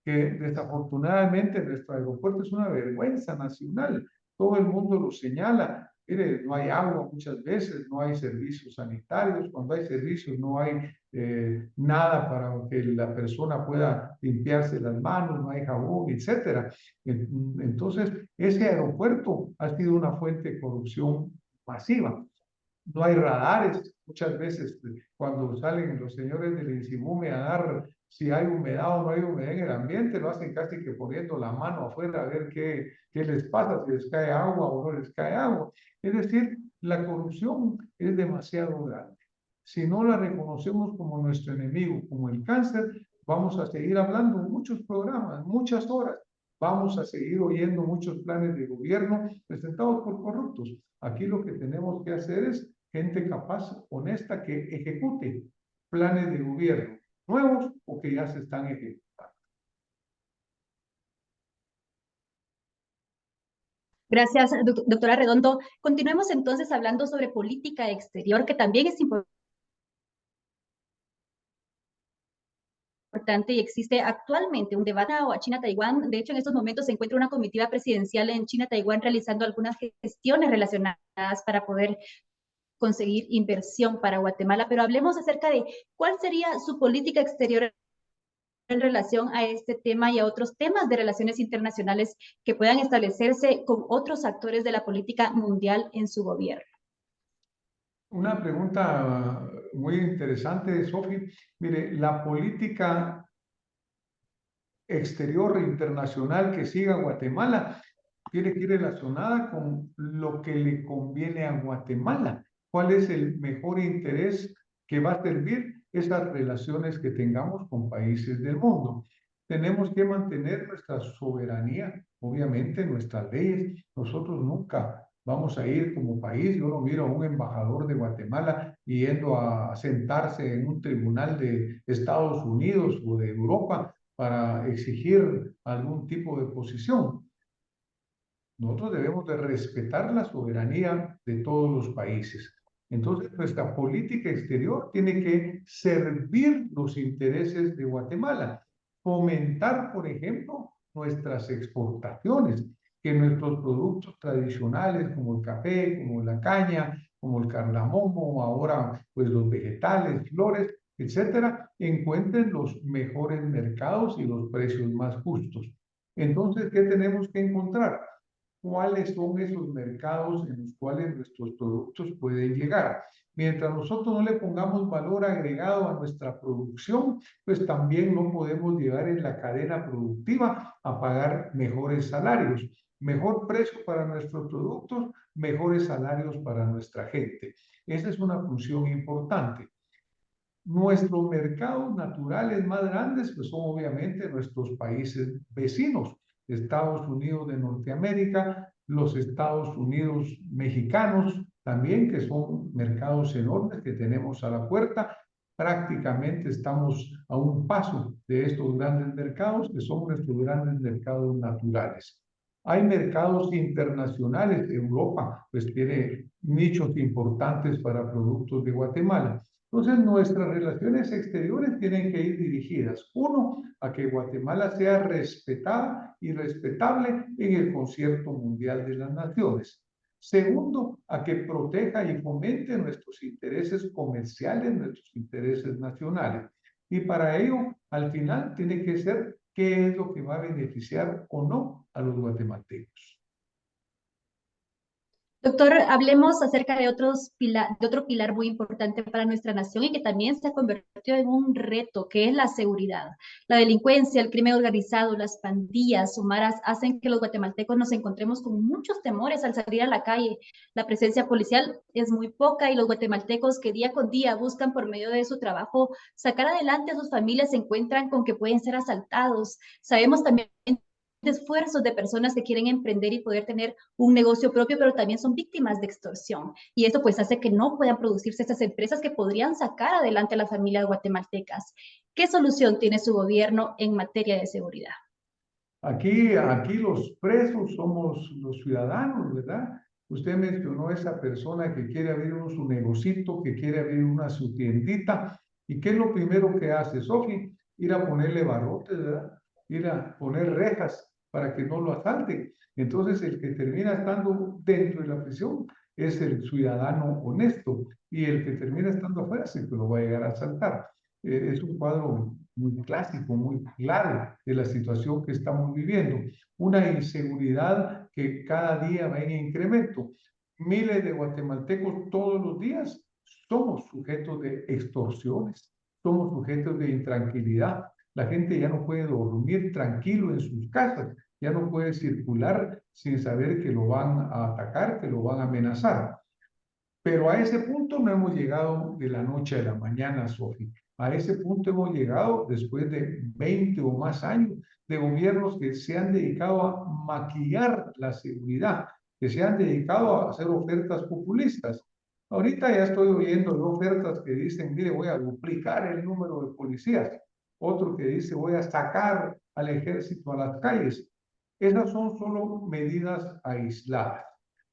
que desafortunadamente nuestro aeropuerto es una vergüenza nacional. Todo el mundo lo señala. Mire, no hay agua muchas veces, no hay servicios sanitarios. Cuando hay servicios no hay nada para que la persona pueda limpiarse las manos, no hay jabón, etcétera. Entonces, ese aeropuerto ha sido una fuente de corrupción masiva. No hay radares. Muchas veces cuando salen los señores del INSIBUME a dar si hay humedad o no hay humedad en el ambiente, lo hacen casi que poniendo la mano afuera a ver qué les pasa, si les cae agua o no les cae agua. Es decir, la corrupción es demasiado grande. Si no la reconocemos como nuestro enemigo, como el cáncer, vamos a seguir hablando muchos programas, muchas horas. Vamos a seguir oyendo muchos planes de gobierno presentados por corruptos. Aquí lo que tenemos que hacer es gente capaz, honesta, que ejecute planes de gobierno nuevos o que ya se están ejecutando. Gracias, doctora Redondo. Continuemos entonces hablando sobre política exterior, que también es importante y existe actualmente un debate a China-Taiwán. De hecho, en estos momentos se encuentra una comitiva presidencial en China-Taiwán realizando algunas gestiones relacionadas para poder conseguir inversión para Guatemala. Pero hablemos acerca de cuál sería su política exterior en relación a este tema y a otros temas de relaciones internacionales que puedan establecerse con otros actores de la política mundial en su gobierno. Una pregunta muy interesante, Sofi. Mire, la política exterior e internacional que siga Guatemala tiene que ir relacionada con lo que le conviene a Guatemala. ¿Cuál es el mejor interés que va a servir esas relaciones que tengamos con países del mundo? Tenemos que mantener nuestra soberanía, obviamente nuestras leyes. Nosotros nunca vamos a ir como país. Yo no miro a un embajador de Guatemala yendo a sentarse en un tribunal de Estados Unidos o de Europa para exigir algún tipo de posición. Nosotros debemos de respetar la soberanía de todos los países. Entonces, nuestra política exterior tiene que servir los intereses de Guatemala, fomentar, por ejemplo, nuestras exportaciones, que nuestros productos tradicionales como el café, como la caña, como el cardamomo, ahora pues los vegetales, flores, etcétera, encuentren los mejores mercados y los precios más justos. Entonces, ¿qué tenemos que encontrar? ¿Cuáles son esos mercados en los cuales nuestros productos pueden llegar? Mientras nosotros no le pongamos valor agregado a nuestra producción, pues también no podemos llegar en la cadena productiva a pagar mejores salarios. Mejor precio para nuestros productos, mejores salarios para nuestra gente. Esa es una función importante. Nuestros mercados naturales más grandes pues son obviamente nuestros países vecinos, Estados Unidos de Norteamérica, los Estados Unidos mexicanos también, que son mercados enormes que tenemos a la puerta. Prácticamente estamos a un paso de estos grandes mercados que son nuestros grandes mercados naturales. Hay mercados internacionales. Europa pues tiene nichos importantes para productos de Guatemala. Entonces, nuestras relaciones exteriores tienen que ir dirigidas, uno, a que Guatemala sea respetada y respetable en el concierto mundial de las naciones. Segundo, a que proteja y fomente nuestros intereses comerciales, nuestros intereses nacionales. Y para ello, al final, tiene que ser qué es lo que va a beneficiar o no a los guatemaltecos. Doctor, hablemos acerca de otro pilar muy importante para nuestra nación y que también se ha convertido en un reto, que es la seguridad. La delincuencia, el crimen organizado, las pandillas o maras hacen que los guatemaltecos nos encontremos con muchos temores al salir a la calle. La presencia policial es muy poca y los guatemaltecos que día con día buscan por medio de su trabajo sacar adelante a sus familias se encuentran con que pueden ser asaltados. Sabemos también de esfuerzos de personas que quieren emprender y poder tener un negocio propio, pero también son víctimas de extorsión. Y esto pues hace que no puedan producirse estas empresas que podrían sacar adelante a las familias guatemaltecas. ¿Qué solución tiene su gobierno en materia de seguridad? Aquí los presos somos los ciudadanos, ¿verdad? Usted mencionó a esa persona que quiere abrir su negocito, que quiere abrir su tiendita. ¿Y qué es lo primero que hace, Sofi? Ir a ponerle barrotes, ¿verdad? Ir a poner rejas para que no lo asalten. Entonces, el que termina estando dentro de la prisión es el ciudadano honesto, y el que termina estando afuera es el que lo va a llegar a asaltar. Es un cuadro muy clásico, muy claro de la situación que estamos viviendo. Una inseguridad que cada día va en incremento. Miles de guatemaltecos todos los días somos sujetos de extorsiones, somos sujetos de intranquilidad. La gente ya no puede dormir tranquilo en sus casas, ya no puede circular sin saber que lo van a atacar, que lo van a amenazar. Pero a ese punto no hemos llegado de la noche a la mañana, Sofi. A ese punto hemos llegado después de 20 o más años de gobiernos que se han dedicado a maquillar la seguridad, que se han dedicado a hacer ofertas populistas. Ahorita ya estoy oyendo de ofertas que dicen, mire, voy a duplicar el número de policías. Otro que dice, voy a sacar al ejército a las calles. Esas son solo medidas aisladas.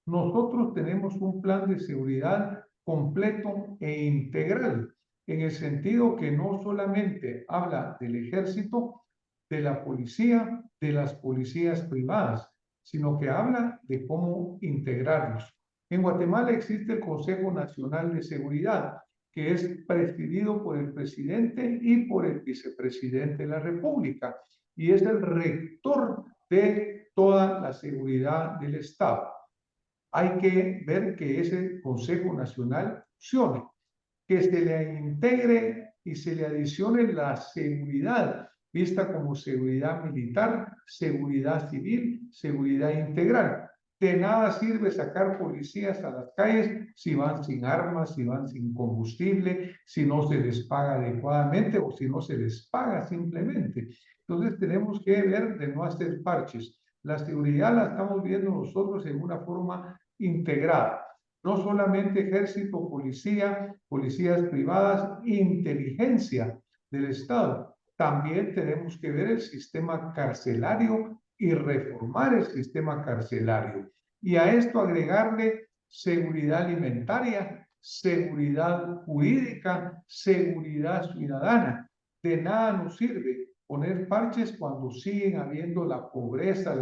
Nosotros tenemos un plan de seguridad completo e integral, en el sentido que no solamente habla del ejército, de la policía, de las policías privadas, sino que habla de cómo integrarlos. En Guatemala existe el Consejo Nacional de Seguridad, que es presidido por el presidente y por el vicepresidente de la República, y es el rector de toda la seguridad del Estado. Hay que ver que ese Consejo Nacional funcione, que se le integre y se le adicione la seguridad, vista como seguridad militar, seguridad civil, seguridad integral. De nada sirve sacar policías a las calles si van sin armas, si van sin combustible, si no se les paga adecuadamente o si no se les paga simplemente. Entonces tenemos que ver de no hacer parches. La seguridad la estamos viendo nosotros en una forma integrada. No solamente ejército, policía, policías privadas, inteligencia del Estado. También tenemos que ver el sistema carcelario y reformar el sistema carcelario. Y a esto agregarle seguridad alimentaria, seguridad jurídica, seguridad ciudadana. De nada nos sirve poner parches cuando siguen habiendo la pobreza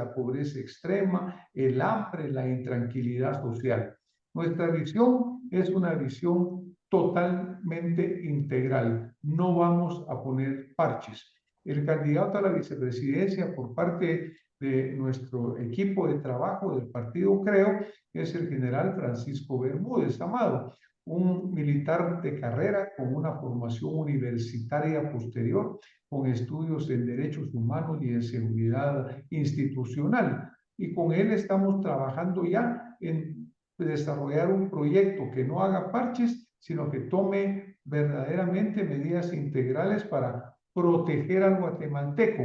extrema, el hambre, la intranquilidad social. Nuestra visión es una visión totalmente integral. No vamos a poner parches. El candidato a la vicepresidencia por parte de nuestro equipo de trabajo del partido Creo es el general Francisco Bermúdez Amado, un militar de carrera con una formación universitaria posterior, con estudios en derechos humanos y en seguridad institucional. Y con él estamos trabajando ya en desarrollar un proyecto que no haga parches, sino que tome verdaderamente medidas integrales para proteger al guatemalteco,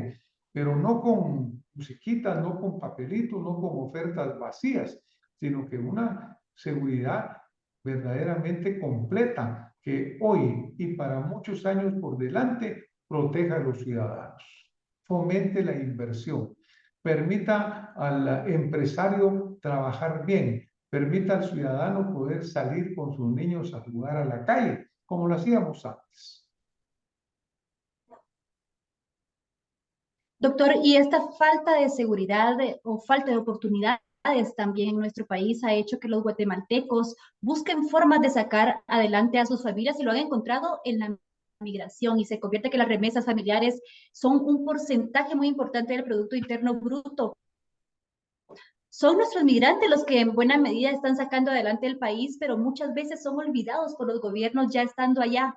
pero no con musiquitas, no con papelitos, no con ofertas vacías, sino que una seguridad verdaderamente completa que hoy y para muchos años por delante proteja a los ciudadanos, fomente la inversión, permita al empresario trabajar bien, permita al ciudadano poder salir con sus niños a jugar a la calle, como lo hacíamos antes. Doctor, y esta falta de seguridad o falta de oportunidades también en nuestro país ha hecho que los guatemaltecos busquen formas de sacar adelante a sus familias y lo han encontrado en la migración y se convierte que las remesas familiares son un porcentaje muy importante del Producto Interno Bruto. Son nuestros migrantes los que en buena medida están sacando adelante el país, pero muchas veces son olvidados por los gobiernos ya estando allá.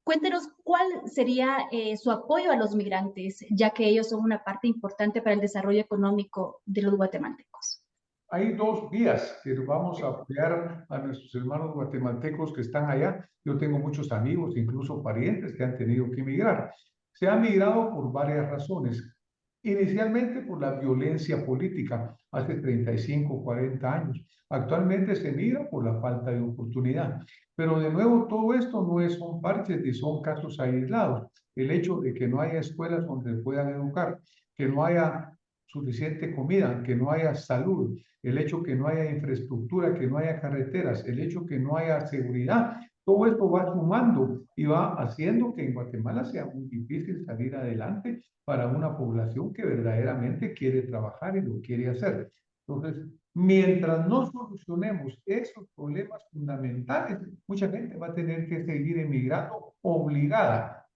Cuéntenos cuál sería su apoyo a los migrantes, ya que ellos son una parte importante para el desarrollo económico de los guatemaltecos. Hay dos vías que vamos a apoyar a nuestros hermanos guatemaltecos que están allá. Yo tengo muchos amigos, incluso parientes que han tenido que emigrar. Se han migrado por varias razones. Inicialmente por la violencia política, hace 35, 40 años. Actualmente se migra por la falta de oportunidad. Pero de nuevo, todo esto no son parches ni son casos aislados. El hecho de que no haya escuelas donde puedan educar, que no haya suficiente comida, que no haya salud, el hecho que no haya infraestructura, que no haya carreteras, el hecho que no haya seguridad, todo esto va sumando y va haciendo que en Guatemala sea muy difícil salir adelante para una población que verdaderamente quiere trabajar y lo quiere hacer. Entonces, mientras no solucionemos esos problemas fundamentales, mucha gente va a tener que seguir emigrando obligada.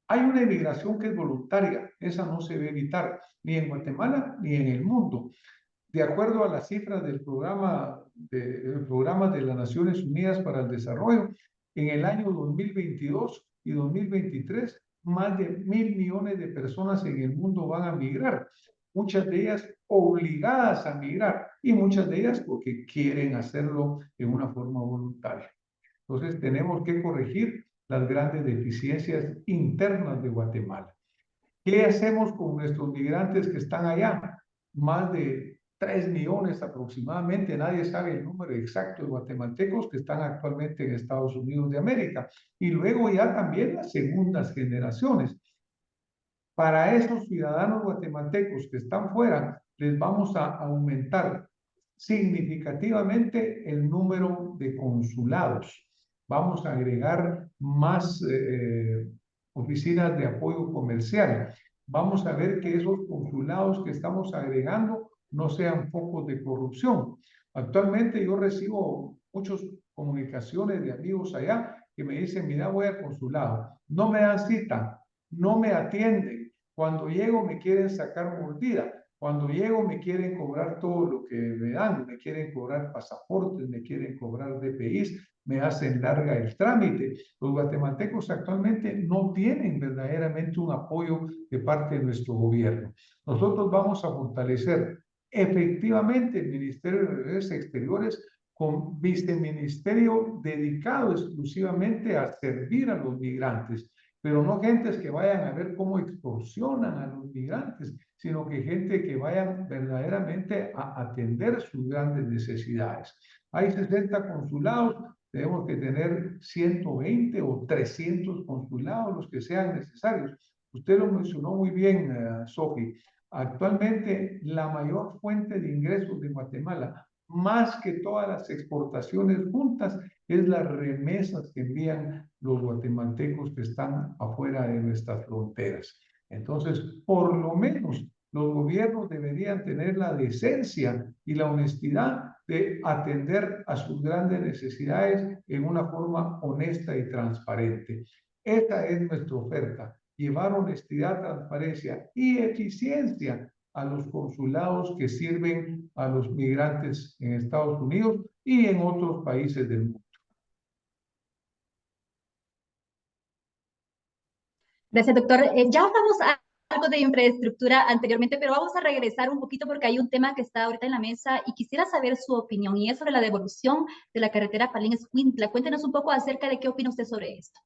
Hay una emigración que es voluntaria, esa no se debe evitar ni en Guatemala ni en el mundo. De acuerdo a las cifras del programa de las Naciones Unidas para el Desarrollo, en el año 2022 y 2023, más de 1.000 millones de personas en el mundo van a migrar, muchas de ellas obligadas a migrar y muchas de ellas porque quieren hacerlo en una forma voluntaria. Entonces tenemos que corregir las grandes deficiencias internas de Guatemala. ¿Qué hacemos con nuestros migrantes que están allá? Más de 3 millones aproximadamente, nadie sabe el número exacto de guatemaltecos que están actualmente en Estados Unidos de América. Y luego ya también las segundas generaciones. Para esos ciudadanos guatemaltecos que están fuera, les vamos a aumentar significativamente el número de consulados. Vamos a agregar más oficinas de apoyo comercial. Vamos a ver que esos consulados que estamos agregando no sean focos de corrupción. Actualmente yo recibo muchas comunicaciones de amigos allá que me dicen, mira, voy al consulado, no me dan cita, no me atienden. Cuando llego me quieren sacar mordida. Cuando llego me quieren cobrar todo lo que me dan. Me quieren cobrar pasaportes, me quieren cobrar DPIs, me hacen larga el trámite. Los guatemaltecos actualmente no tienen verdaderamente un apoyo de parte de nuestro gobierno. Nosotros vamos a fortalecer efectivamente el Ministerio de Relaciones Exteriores con viceministerio dedicado exclusivamente a servir a los migrantes, pero no gentes que vayan a ver cómo extorsionan a los migrantes, sino que gente que vayan verdaderamente a atender sus grandes necesidades. Hay 60 consulados, tenemos que tener 120 o 300 consulados, los que sean necesarios. Usted lo mencionó muy bien, Sofi. Actualmente, la mayor fuente de ingresos de Guatemala, más que todas las exportaciones juntas, es las remesas que envían los guatemaltecos que están afuera de nuestras fronteras. Entonces, por lo menos los gobiernos deberían tener la decencia y la honestidad de atender a sus grandes necesidades en una forma honesta y transparente. Esta es nuestra oferta, llevar honestidad, transparencia y eficiencia a los consulados que sirven a los migrantes en Estados Unidos y en otros países del mundo. Gracias, doctor. Ya hablamos algo de infraestructura anteriormente, pero vamos a regresar un poquito porque hay un tema que está ahorita en la mesa y quisiera saber su opinión, y es sobre la devolución de la carretera Palín-Escuintla. Cuéntenos un poco acerca de qué opina usted sobre esto.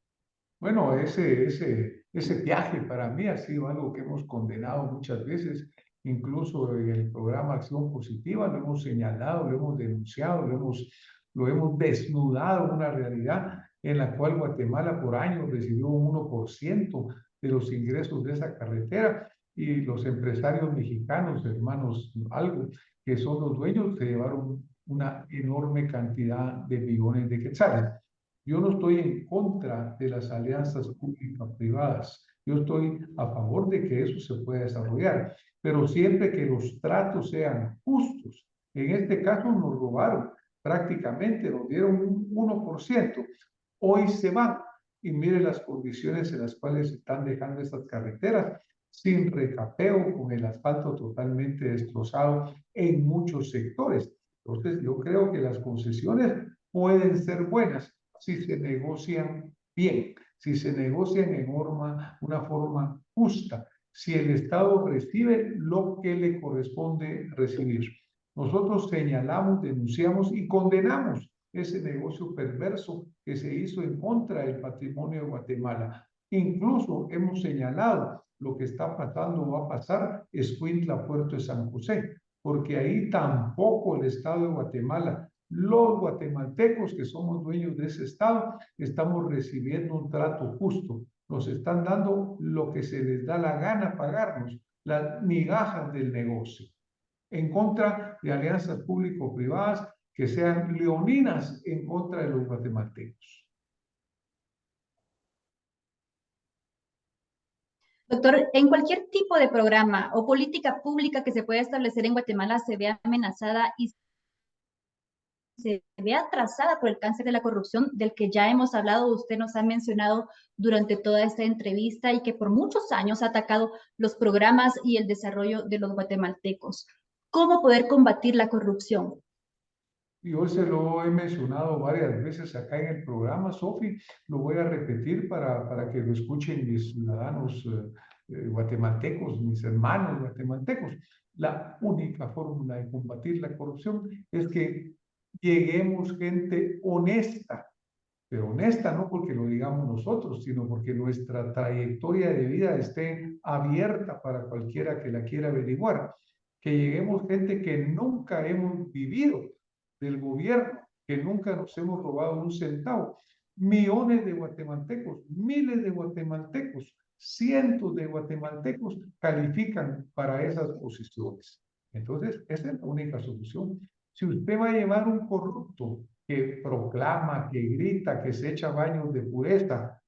Bueno, ese viaje para mí ha sido algo que hemos condenado muchas veces, incluso en el programa Acción Positiva lo hemos señalado, lo hemos denunciado, lo hemos desnudado, una realidad en la cual Guatemala por años recibió un 1% de los ingresos de esa carretera y los empresarios mexicanos, hermanos algo, que son los dueños, se llevaron una enorme cantidad de millones de quetzales. Yo no estoy en contra de las alianzas público-privadas. Yo estoy a favor de que eso se pueda desarrollar, pero siempre que los tratos sean justos. En este caso nos robaron prácticamente, nos dieron un 1%. Hoy se van y mire las condiciones en las cuales se están dejando estas carreteras, sin recapeo, con el asfalto totalmente destrozado en muchos sectores. Entonces yo creo que las concesiones pueden ser buenas si se negocian bien, si se negocian en una forma justa, si el Estado recibe lo que le corresponde recibir. Nosotros señalamos, denunciamos y condenamos ese negocio perverso que se hizo en contra del patrimonio de Guatemala. Incluso hemos señalado lo que está pasando o va a pasar Escuintla, Puerto de San José, porque ahí tampoco el Estado de Guatemala, los guatemaltecos que somos dueños de ese Estado, estamos recibiendo un trato justo. Nos están dando lo que se les da la gana pagarnos, las migajas del negocio, en contra de alianzas público-privadas que sean leoninas en contra de los guatemaltecos. Doctor, en cualquier tipo de programa o política pública que se pueda establecer en Guatemala se ve amenazada y se ve atrasada por el cáncer de la corrupción del que ya hemos hablado, usted nos ha mencionado durante toda esta entrevista y que por muchos años ha atacado los programas y el desarrollo de los guatemaltecos. ¿Cómo poder combatir la corrupción? Y hoy se lo he mencionado varias veces acá en el programa, Sofi, lo voy a repetir para que lo escuchen mis ciudadanos guatemaltecos, mis hermanos guatemaltecos. La única fórmula de combatir la corrupción es que lleguemos gente honesta, pero honesta no porque lo digamos nosotros, sino porque nuestra trayectoria de vida esté abierta para cualquiera que la quiera averiguar. Que lleguemos gente que nunca hemos vivido del gobierno, que nunca nos hemos robado un centavo. Millones de guatemaltecos, miles de guatemaltecos, cientos de guatemaltecos califican para esas posiciones. Entonces, esa es la única solución. Si usted va a llevar un corrupto que proclama, que grita, que se echa baños de pureza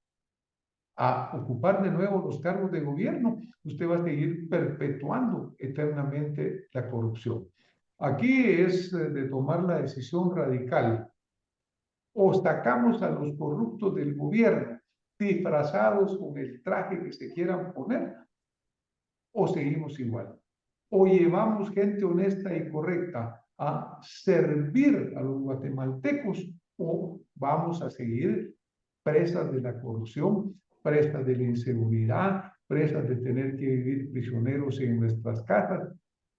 a ocupar de nuevo los cargos de gobierno, usted va a seguir perpetuando eternamente la corrupción. Aquí es de tomar la decisión radical. O sacamos a los corruptos del gobierno disfrazados con el traje que se quieran poner, o seguimos igual. O llevamos gente honesta y correcta a servir a los guatemaltecos, o vamos a seguir presas de la corrupción, presas de la inseguridad, presas de tener que vivir prisioneros en nuestras casas,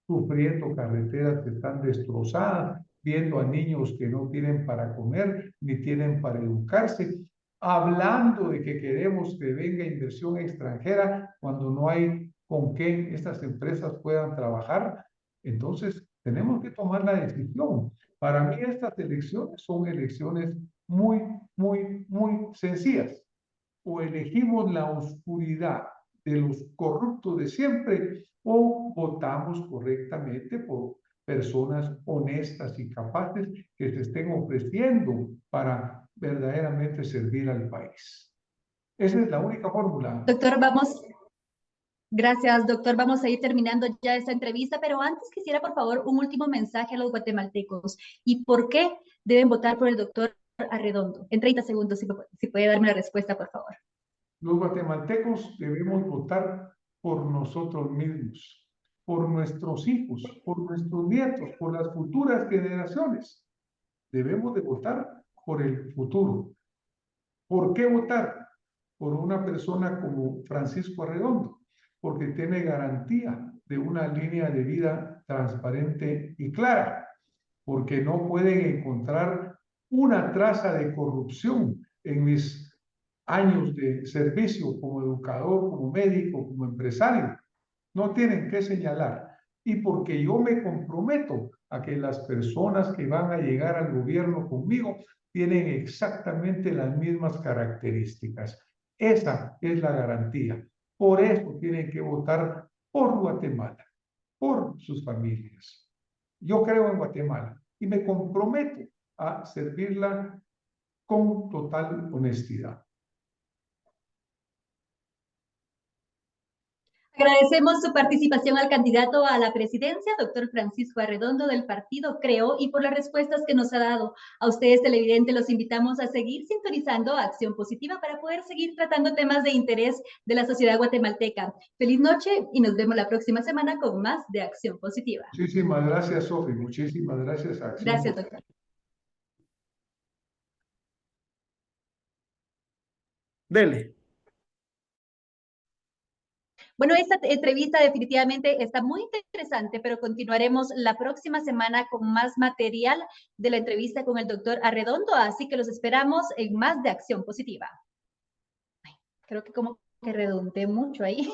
sufriendo carreteras que están destrozadas, viendo a niños que no tienen para comer ni tienen para educarse, hablando de que queremos que venga inversión extranjera cuando no hay con qué estas empresas puedan trabajar. Entonces, tenemos que tomar la decisión. Para mí estas elecciones son elecciones muy sencillas. O elegimos la oscuridad de los corruptos de siempre, o votamos correctamente por personas honestas y capaces que se estén ofreciendo para verdaderamente servir al país. Esa es la única fórmula. Doctor, gracias, doctor. Vamos a ir terminando ya esta entrevista, pero antes quisiera, por favor, un último mensaje a los guatemaltecos y por qué deben votar por el doctor Arredondo. En 30 segundos, si puede darme la respuesta, por favor. Los guatemaltecos debemos votar por nosotros mismos, por nuestros hijos, por nuestros nietos, por las futuras generaciones. Debemos de votar por el futuro. ¿Por qué votar por una persona como Francisco Arredondo? Porque tiene garantía de una línea de vida transparente y clara, porque no pueden encontrar una traza de corrupción en mis años de servicio como educador, como médico, como empresario. No tienen que señalar. Y porque yo me comprometo a que las personas que van a llegar al gobierno conmigo tienen exactamente las mismas características. Esa es la garantía. Por eso tienen que votar por Guatemala, por sus familias. Yo creo en Guatemala y me comprometo a servirla con total honestidad. Agradecemos su participación al candidato a la presidencia, doctor Francisco Arredondo, del partido Creo, y por las respuestas que nos ha dado. A ustedes, televidentes, los invitamos a seguir sintonizando Acción Positiva para poder seguir tratando temas de interés de la sociedad guatemalteca. Feliz noche y nos vemos la próxima semana con más de Acción Positiva. Muchísimas gracias, Sofi. Muchísimas gracias a Acción Gracias, doctor. Dele. Bueno, esta entrevista definitivamente está muy interesante, pero continuaremos la próxima semana con más material de la entrevista con el doctor Arredondo, así que los esperamos en más de Acción Positiva. Ay, creo que como que redundé mucho ahí.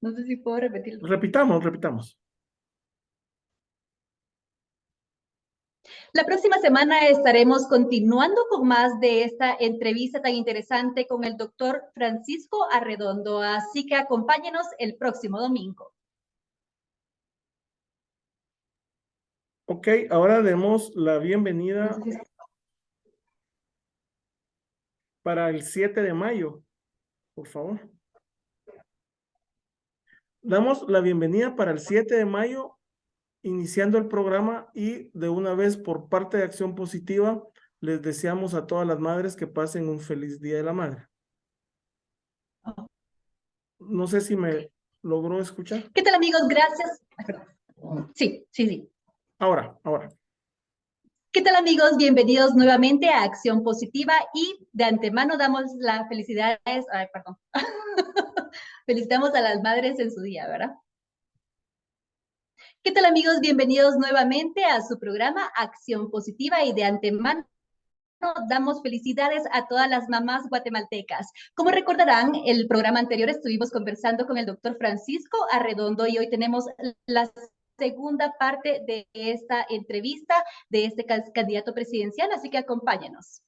No sé si puedo repetirlo. Repitamos. La próxima semana estaremos continuando con más de esta entrevista tan interesante con el doctor Francisco Arredondo, así que acompáñenos el próximo domingo. Ok, ahora demos la bienvenida para el 7 de mayo, por favor. Damos la bienvenida para el 7 de mayo, iniciando el programa, y de una vez por parte de Acción Positiva les deseamos a todas las madres que pasen un feliz Día de la Madre. No sé si me logró escuchar. ¿Qué tal, amigos? Gracias. Sí. Ahora. ¿Qué tal, amigos? Bienvenidos nuevamente a Acción Positiva y de antemano damos las felicidades, felicitamos a las madres en su día, ¿verdad? ¿Qué tal, amigos? Bienvenidos nuevamente a su programa Acción Positiva y de antemano damos felicidades a todas las mamás guatemaltecas. Como recordarán, el programa anterior estuvimos conversando con el doctor Francisco Arredondo y hoy tenemos la segunda parte de esta entrevista de este candidato presidencial, así que acompáñenos.